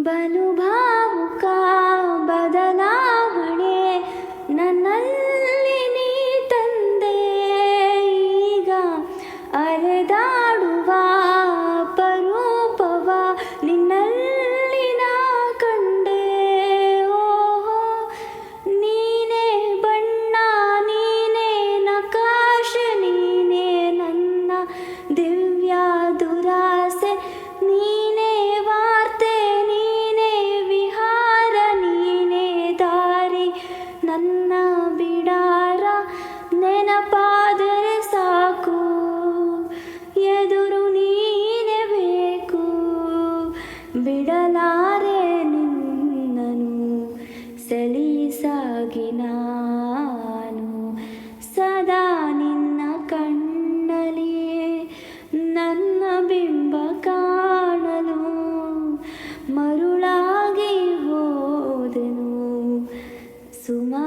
ಬಲು ಭಾವುಕ ಬದಲಾವಣೆ ನನ್ನಲ್ಲಿ ನೀ ತಂದೆ. ಈಗ ಅಲೆದಾಡುವ ಅಪರೂಪವ ನಿನ್ನಲ್ಲಿ ನಾ ಕಂಡೆ. ಓಹೋ, ನೀನೇ ಬಣ್ಣ, ನೀನೇ ನಕಾಶೆ, ನೀನೇ ನನ್ನ ದಿವ್ಯ ದುರಾಸೆ, ನೀನೇ ವಾರ್ತೆ, ನೀನೇ ವಿಹಾರ, ನೀನೇ ದಾರಿ ನನ್ನ ಬಿಡಾರ. ನೆನಪಾದರೆ ಸಾಕು, ಎದುರು ನೀನೇ ಬೇಕು. ಬಿಡಲಾರೆ ನಿನ್ನನು ಸಲೀಸಾಗಿ ನಾನು, ಸದಾ ನಿನ್ನ ಕಣ್ಣಲ್ಲಿ ನನ್ನ ಬಿಂಬ ಕಾಣಲು ಮರುಳಾಗಿ ಹೋದೆನು ಸುಮಾ.